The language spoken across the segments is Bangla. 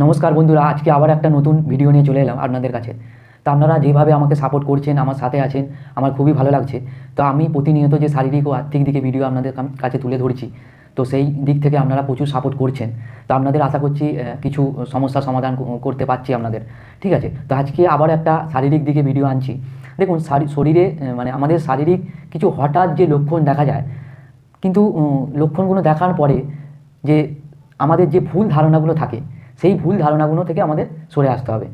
নমস্কার বন্ধুরা, আজকে আবার একটা নতুন ভিডিও নিয়ে চলে এলাম আপনাদের কাছে। তো আপনারা যেভাবে আমাকে সাপোর্ট করছেন, আমার সাথে আছেন, আমার খুবই ভালো লাগছে। তো আমি প্রতিনিয়ত যে শারীরিক ও আর্থিক দিকে ভিডিও আপনাদের কাছে তুলে ধরছি, তো সেই দিক থেকে আপনারা প্রচুর সাপোর্ট করছেন। তো আপনাদের আশা করছি কিছু সমস্যার সমাধান করতে পারছি আপনাদের। ঠিক আছে, তো আজকে আবার একটা শারীরিক দিকে ভিডিও আনছি। দেখুন, শরীরে মানে আমাদের শারীরিক কিছু হঠাৎ যে লক্ষণ দেখা যায়, কিন্তু লক্ষণগুলো দেখার পরে যে আমাদের যে ভুল ধারণাগুলো থাকে, সেই ভুল ধারণাগুলো থেকে আমাদের সরে আসতে হবে।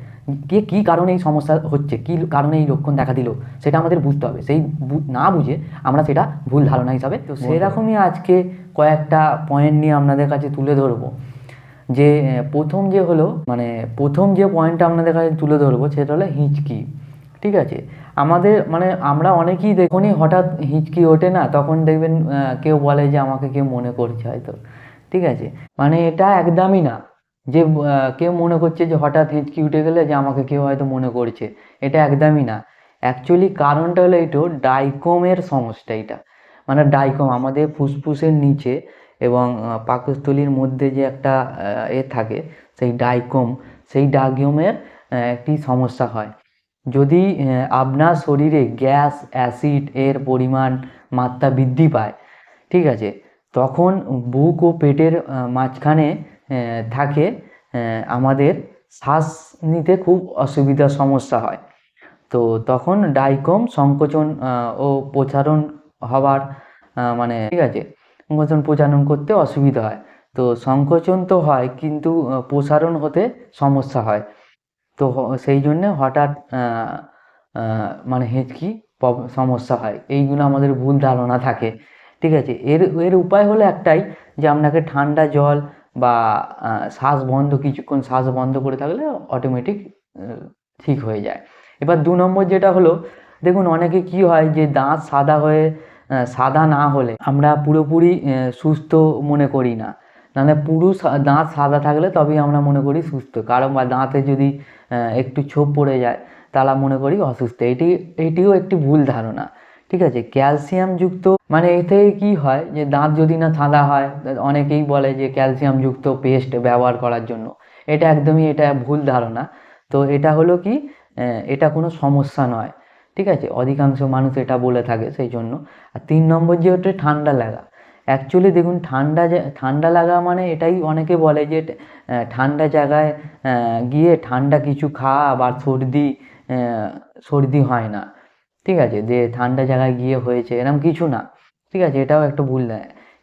কী কারণে এই সমস্যা হচ্ছে, কী কারণে এই লক্ষণ দেখা দিল, সেটা আমাদের বুঝতে হবে। সেই না বুঝে আমরা সেটা ভুল ধারণা হিসাবে, তো সেরকমই আজকে কয়েকটা পয়েন্ট নিয়ে আপনাদের কাছে তুলে ধরবো। যে প্রথম যে পয়েন্টটা আপনাদের কাছে তুলে ধরবো সেটা হলো হিঁচকি। ঠিক আছে, আমাদের মানে আমরা অনেকেই যখনই হঠাৎ হিঁচকি ওঠে না, তখন দেখবেন কেউ বলে যে আমাকে কেউ মনে করছে হয়তো। ঠিক আছে, মানে এটা একদমই না যে কেউ মনে করছে যে হঠাৎ হিঁচকি উঠে গেলে যে আমাকে কেউ হয়তো মনে করছে, এটা একদমই না। অ্যাকচুয়ালি কারণটা হলো এইটো ডাইকমের সমস্যা। এটা মানে ডাইকম আমাদের ফুসফুসের নিচে এবং পাকস্থলীর মধ্যে যে একটা থাকে, সেই ডাইকমের একটি সমস্যা হয়। যদি আপনার শরীরে গ্যাস অ্যাসিড এর মাত্রা বৃদ্ধি পায়, ঠিক আছে, তখন বুক ও পেটের মাঝখানে থাকে আমাদের শ্বাস নিতে খুব অসুবিধার সমস্যা হয়। তো তখন ডাইকম সংকোচন ও প্রসারণ হওয়ার মানে ঠিক আছে, সংকোচন প্রসারণ করতে অসুবিধা হয়। তো সংকোচন তো হয়, কিন্তু প্রসারণ হতে সমস্যা হয়। তো সেই জন্যে হঠাৎ মানে হেঁচকি সমস্যা হয়। এইগুলো আমাদের ভুল ধারণা থাকে। ঠিক আছে, এর এর উপায় হলো একটাই, যে আপনাকে ঠান্ডা জল বা কিছুক্ষণ শ্বাস বন্ধ করে থাকলে অটোমেটিক ঠিক হয়ে যায়। এবার ২ নম্বর যেটা হলো, দেখুন অনেকে কি হয় যে দাঁত সাদা না হলে আমরা পুরোপুরি সুস্থ মনে করি না। নাহলে পুরো দাঁত সাদা থাকলে তবেই আমরা মনে করি সুস্থ। কারণ বা দাঁতে যদি একটু ছোপ পড়ে যায়, তাহলে মনে করি অসুস্থ। এটিও একটি ভুল ধারণা। ঠিক আছে, ক্যালসিয়ামযুক্ত মানে এতে কি হয় যে দাঁত যদি না সাদা হয়, অনেকেই বলে যে ক্যালসিয়ামযুক্ত পেস্ট ব্যবহার করার জন্য। এটা ভুল ধারণা। তো এটা হলো কি, এটা কোনো সমস্যা নয়। ঠিক আছে, অধিকাংশ মানুষ এটা বলে থাকে সেই জন্য। আর ৩ নম্বর যে হচ্ছে ঠান্ডা লাগা। অ্যাকচুয়ালি দেখুন, ঠান্ডা লাগা মানে এটাই অনেকে বলে যে ঠান্ডা জায়গায় গিয়ে ঠান্ডা কিছু খাওয়া বা সর্দি হয় না। ঠিক আছে, যে ঠান্ডা জায়গায় গিয়ে হয়েছে এরকম কিছু না। ঠিক আছে,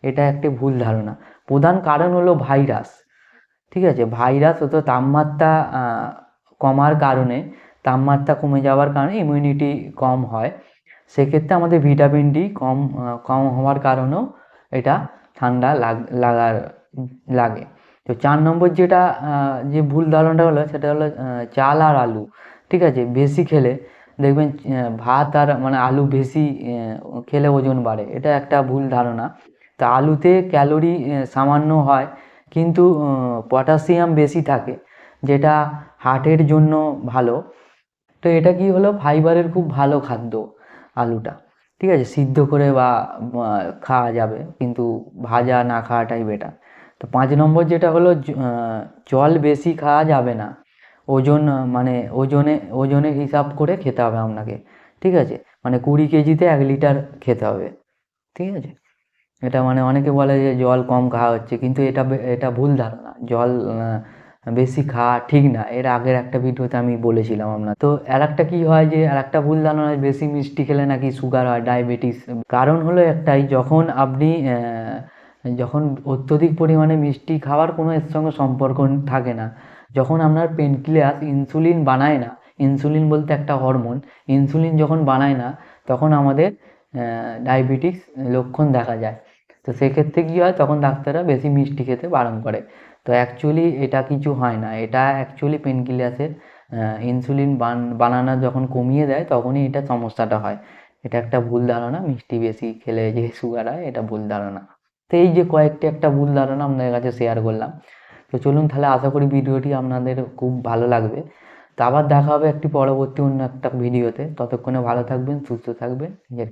এটা একটি ভুল ধারণা। প্রধান কারণ হলো ভাইরাস। ঠিক আছে, ভাইরাস ও তো কমার কারণে, তাপমাত্রা কমে যাওয়ার কারণে ইমিউনিটি কম হয়। সেক্ষেত্রে আমাদের ভিটামিন ডি কম হওয়ার কারণেও এটা ঠান্ডা লাগে। তো ৪ নম্বর যেটা যে ভুল ধারণাটা হলো, সেটা হলো চাল আর আলু। ঠিক আছে, বেশি খেলে দেখবেন ভাত আর মানে আলু বেশি খেলে ওজন বাড়ে, এটা একটা ভুল ধারণা। তা আলুতে ক্যালোরি সামান্য হয়, কিন্তু পটাশিয়াম বেশি থাকে, যেটা হার্টের জন্য ভালো। তো এটা কি হলো, ফাইবারের খুব ভালো খাদ্য আলুটা। ঠিক আছে, সিদ্ধ করে বা খাওয়া যাবে, কিন্তু ভাজা না খাওয়াটাই বেটার। তো ৫ নম্বর যেটা হলো, জল বেশি খাওয়া যাবে না। ওজন মানে ওজনের হিসাব করে খেতে হবে আপনাকে। ঠিক আছে, মানে ২০ কেজিতে ১ লিটার খেতে হবে। ঠিক আছে, এটা মানে অনেকে বলে যে জল কম খাওয়া হচ্ছে, কিন্তু এটা ভুল ধারণা। জল বেশি খাওয়া ঠিক না। এর আগের একটা ভিডিওতে আমি বলেছিলাম আপনার। তো আরেকটা কি হয়, যে আরেকটা ভুল ধারণা, বেশি মিষ্টি খেলে নাকি সুগার হয়, ডায়াবেটিস। কারণ হলো একটাই, যখন অত্যধিক পরিমাণে মিষ্টি খাওয়ার কোনো এর সঙ্গে সম্পর্ক থাকে না। যখন আপনার পেনক্রিয়াস ইনসুলিন বানায় না, ইনসুলিন বলতে একটা হরমোন, ইনসুলিন যখন বানায় না, তখন আমাদের ডায়াবেটিস লক্ষণ দেখা যায়। তো সেক্ষেত্রে কী হয়, তখন ডাক্তাররা বেশি মিষ্টি খেতে বারণ করে। তো অ্যাকচুয়ালি এটা কিছু হয় না। এটা অ্যাকচুয়ালি পেনক্রিয়াসের ইনসুলিন বানানো যখন কমিয়ে দেয়, তখনই এটা সমস্যাটা হয়। এটা একটা ভুল ধারণা, মিষ্টি বেশি খেলে যে সুগার হয়, এটা ভুল ধারণা। তো এই যে কয়েকটি একটা ভুল ধারণা আপনাদের কাছে শেয়ার করলাম। তো চলুন তাহলে, আশা করি ভিডিওটি আপনাদের খুব ভালো লাগবে। তো আবার দেখা হবে একটি পরবর্তী অন্য একটা ভিডিওতে। ততক্ষণে ভালো থাকবেন, সুস্থ থাকবেন, নিজের